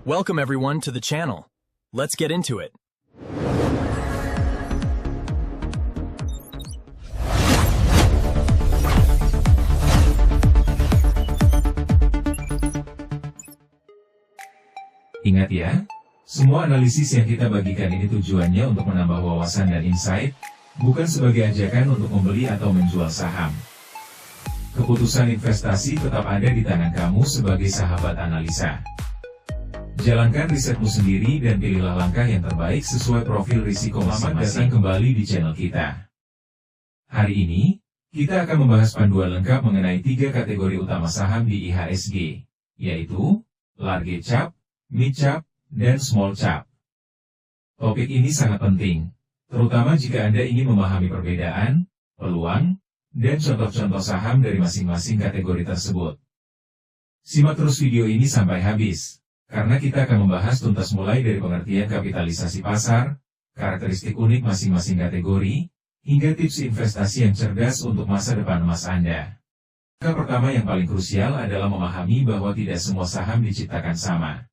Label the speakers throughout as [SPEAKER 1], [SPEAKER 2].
[SPEAKER 1] Welcome everyone to the channel. Let's get into it.
[SPEAKER 2] Ingat ya, semua analisis yang kita bagikan ini tujuannya untuk menambah wawasan dan insight, bukan sebagai ajakan untuk membeli atau menjual saham. Keputusan investasi tetap ada di tangan kamu sebagai sahabat analisa. Jalankan risetmu sendiri dan pilihlah langkah yang terbaik sesuai profil risiko masing-masing. Datang kembali di channel kita. Hari ini, kita akan membahas panduan lengkap mengenai 3 kategori utama saham di IHSG, yaitu Large Cap, Mid Cap, dan Small Cap. Topik ini sangat penting, terutama jika Anda ingin memahami perbedaan, peluang, dan contoh-contoh saham dari masing-masing kategori tersebut. Simak terus video ini sampai habis, karena kita akan membahas tuntas mulai dari pengertian kapitalisasi pasar, karakteristik unik masing-masing kategori, hingga tips investasi yang cerdas untuk masa depan emas Anda. Langkah pertama yang paling krusial adalah memahami bahwa tidak semua saham diciptakan sama.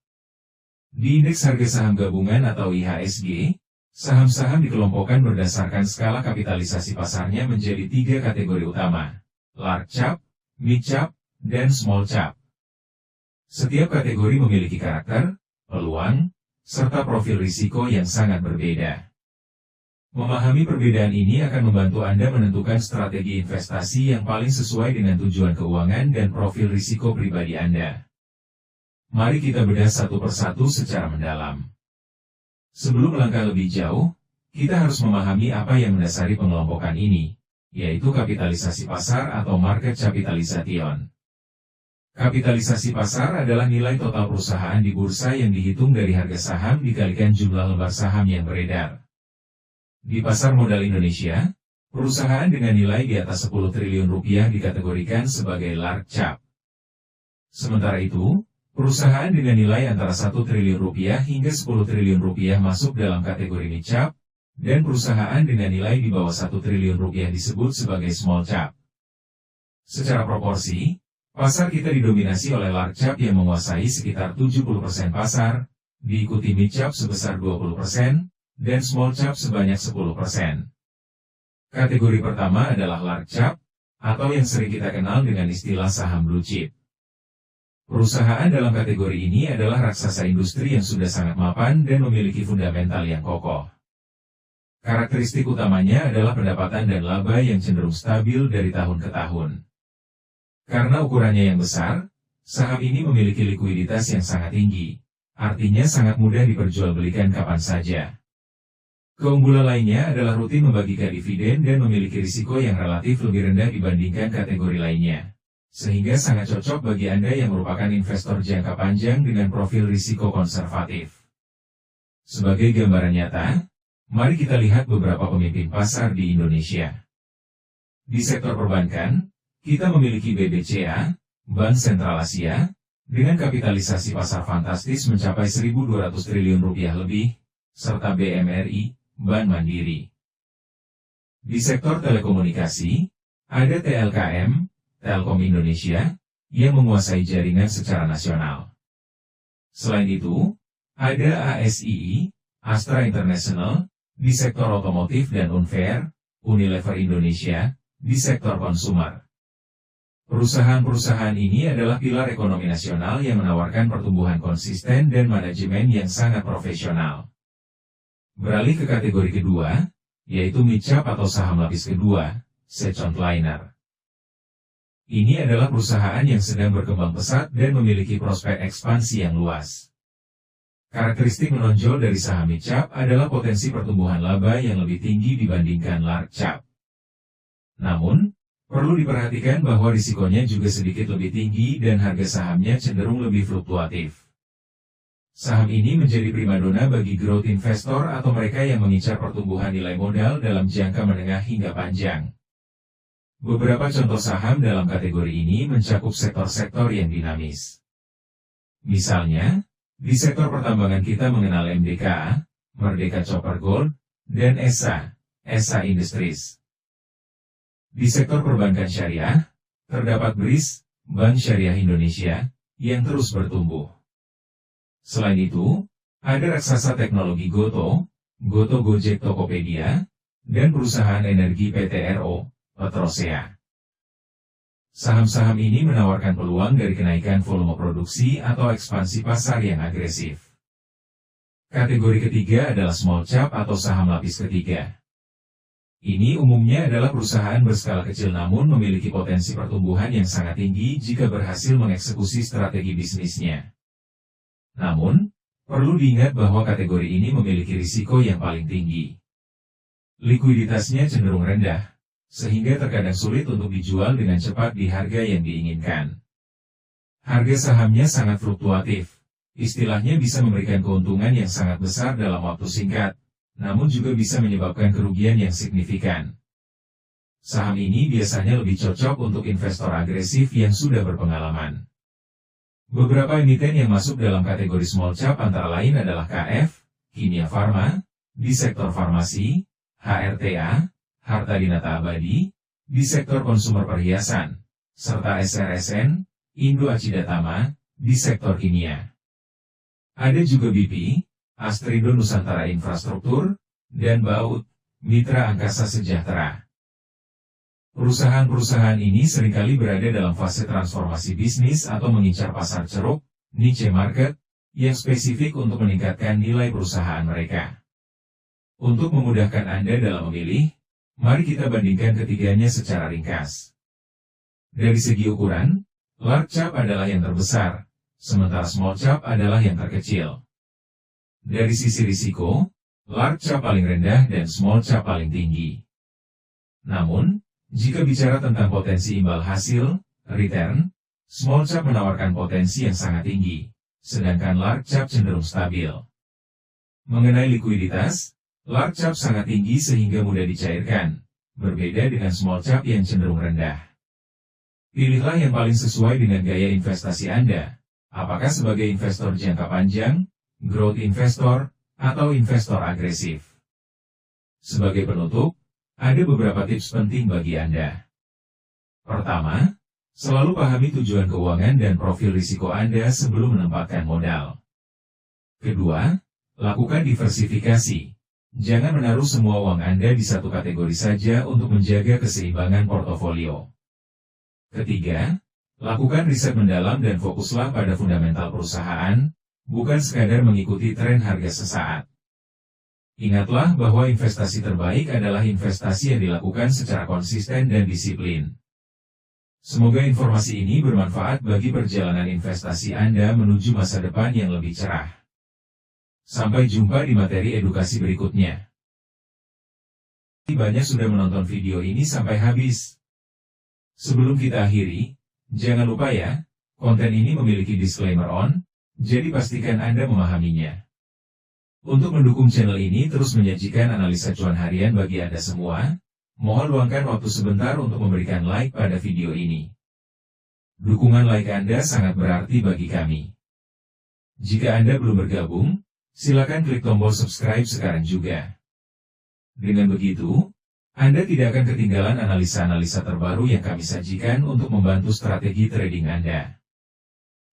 [SPEAKER 2] Di Indeks Harga Saham Gabungan atau IHSG, saham-saham dikelompokkan berdasarkan skala kapitalisasi pasarnya menjadi 3 kategori utama, Large Cap, Mid Cap, dan Small Cap. Setiap kategori memiliki karakter, peluang, serta profil risiko yang sangat berbeda. Memahami perbedaan ini akan membantu Anda menentukan strategi investasi yang paling sesuai dengan tujuan keuangan dan profil risiko pribadi Anda. Mari kita bedah satu persatu secara mendalam. Sebelum melangkah lebih jauh, kita harus memahami apa yang mendasari pengelompokan ini, yaitu kapitalisasi pasar atau market capitalization. Kapitalisasi pasar adalah nilai total perusahaan di bursa yang dihitung dari harga saham dikalikan jumlah lembar saham yang beredar. Di pasar modal Indonesia, perusahaan dengan nilai di atas 10 triliun rupiah dikategorikan sebagai large cap. Sementara itu, perusahaan dengan nilai antara 1 triliun rupiah hingga 10 triliun rupiah masuk dalam kategori mid cap, dan perusahaan dengan nilai di bawah 1 triliun rupiah disebut sebagai small cap. Secara proporsi, pasar kita didominasi oleh large cap yang menguasai sekitar 70% pasar, diikuti mid cap sebesar 20%, dan small cap sebanyak 10%. Kategori pertama adalah large cap, atau yang sering kita kenal dengan istilah saham blue chip. Perusahaan dalam kategori ini adalah raksasa industri yang sudah sangat mapan dan memiliki fundamental yang kokoh. Karakteristik utamanya adalah pendapatan dan laba yang cenderung stabil dari tahun ke tahun. Karena ukurannya yang besar, saham ini memiliki likuiditas yang sangat tinggi, artinya sangat mudah diperjualbelikan kapan saja. Keunggulan lainnya adalah rutin membagikan dividen dan memiliki risiko yang relatif lebih rendah dibandingkan kategori lainnya, sehingga sangat cocok bagi Anda yang merupakan investor jangka panjang dengan profil risiko konservatif. Sebagai gambaran nyata, mari kita lihat beberapa pemimpin pasar di Indonesia. Di sektor perbankan, kita memiliki BBCA, Bank Sentral Asia, dengan kapitalisasi pasar fantastis mencapai 1.200 triliun rupiah lebih, serta BMRI, Bank Mandiri. Di sektor telekomunikasi, ada TLKM, Telkom Indonesia, yang menguasai jaringan secara nasional. Selain itu, ada ASII, Astra International, di sektor otomotif dan Unfair, Unilever Indonesia, di sektor konsumer. Perusahaan-perusahaan ini adalah pilar ekonomi nasional yang menawarkan pertumbuhan konsisten dan manajemen yang sangat profesional. Beralih ke kategori kedua, yaitu mid cap atau saham lapis kedua, Secondliner. Ini adalah perusahaan yang sedang berkembang pesat dan memiliki prospek ekspansi yang luas. Karakteristik menonjol dari saham mid cap adalah potensi pertumbuhan laba yang lebih tinggi dibandingkan large cap. Namun, perlu diperhatikan bahwa risikonya juga sedikit lebih tinggi dan harga sahamnya cenderung lebih fluktuatif. Saham ini menjadi primadona bagi growth investor atau mereka yang mengincar pertumbuhan nilai modal dalam jangka menengah hingga panjang. Beberapa contoh saham dalam kategori ini mencakup sektor-sektor yang dinamis. Misalnya, di sektor pertambangan kita mengenal MDKA, Merdeka Copper Gold, dan ESA Industries. Di sektor perbankan syariah, terdapat BRIS, Bank Syariah Indonesia, yang terus bertumbuh. Selain itu, ada raksasa teknologi Goto, Goto Gojek Tokopedia, dan perusahaan energi PTRO, Petrosea. Saham-saham ini menawarkan peluang dari kenaikan volume produksi atau ekspansi pasar yang agresif. Kategori ketiga adalah small cap atau saham lapis ketiga. Ini umumnya adalah perusahaan berskala kecil namun memiliki potensi pertumbuhan yang sangat tinggi jika berhasil mengeksekusi strategi bisnisnya. Namun, perlu diingat bahwa kategori ini memiliki risiko yang paling tinggi. Likuiditasnya cenderung rendah, sehingga terkadang sulit untuk dijual dengan cepat di harga yang diinginkan. Harga sahamnya sangat fluktuatif, istilahnya bisa memberikan keuntungan yang sangat besar dalam waktu singkat, namun juga bisa menyebabkan kerugian yang signifikan. Saham ini biasanya lebih cocok untuk investor agresif yang sudah berpengalaman. Beberapa emiten yang masuk dalam kategori small cap antara lain adalah KF, Kimia Farma, di sektor farmasi, HRTA, Harta Dinata Abadi, di sektor konsumer perhiasan, serta SRSN, Indo Acidatama, di sektor kimia. Ada juga BP, Astrindo Nusantara Infrastruktur, dan BAUT, Mitra Angkasa Sejahtera. Perusahaan-perusahaan ini seringkali berada dalam fase transformasi bisnis atau mengincar pasar ceruk, niche market, yang spesifik untuk meningkatkan nilai perusahaan mereka. Untuk memudahkan Anda dalam memilih, mari kita bandingkan ketiganya secara ringkas. Dari segi ukuran, large cap adalah yang terbesar, sementara small cap adalah yang terkecil. Dari sisi risiko, large cap paling rendah dan small cap paling tinggi. Namun, jika bicara tentang potensi imbal hasil, return, small cap menawarkan potensi yang sangat tinggi, sedangkan large cap cenderung stabil. Mengenai likuiditas, large cap sangat tinggi sehingga mudah dicairkan, berbeda dengan small cap yang cenderung rendah. Pilihlah yang paling sesuai dengan gaya investasi Anda, apakah sebagai investor jangka panjang, growth investor, atau investor agresif. Sebagai penutup, ada beberapa tips penting bagi Anda. Pertama, selalu pahami tujuan keuangan dan profil risiko Anda sebelum menempatkan modal. Kedua, lakukan diversifikasi. Jangan menaruh semua uang Anda di satu kategori saja untuk menjaga keseimbangan portofolio. Ketiga, lakukan riset mendalam dan fokuslah pada fundamental perusahaan, bukan sekadar mengikuti tren harga sesaat. Ingatlah bahwa investasi terbaik adalah investasi yang dilakukan secara konsisten dan disiplin. Semoga informasi ini bermanfaat bagi perjalanan investasi Anda menuju masa depan yang lebih cerah. Sampai jumpa di materi edukasi berikutnya. Banyak sudah menonton video ini sampai habis. Sebelum kita akhiri, jangan lupa ya, konten ini memiliki disclaimer on, jadi pastikan Anda memahaminya. Untuk mendukung channel ini terus menyajikan analisa cuan harian bagi Anda semua, mohon luangkan waktu sebentar untuk memberikan like pada video ini. Dukungan like Anda sangat berarti bagi kami. Jika Anda belum bergabung, silakan klik tombol subscribe sekarang juga. Dengan begitu, Anda tidak akan ketinggalan analisa-analisa terbaru yang kami sajikan untuk membantu strategi trading Anda.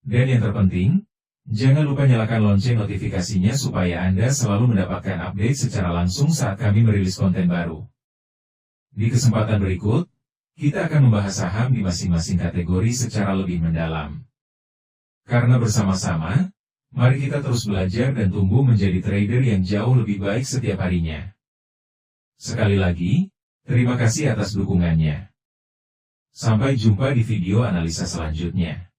[SPEAKER 2] Dan yang terpenting, jangan lupa nyalakan lonceng notifikasinya supaya Anda selalu mendapatkan update secara langsung saat kami merilis konten baru. Di kesempatan berikut, kita akan membahas saham di masing-masing kategori secara lebih mendalam. Karena bersama-sama, mari kita terus belajar dan tumbuh menjadi trader yang jauh lebih baik setiap harinya. Sekali lagi, terima kasih atas dukungannya. Sampai jumpa di video analisa selanjutnya.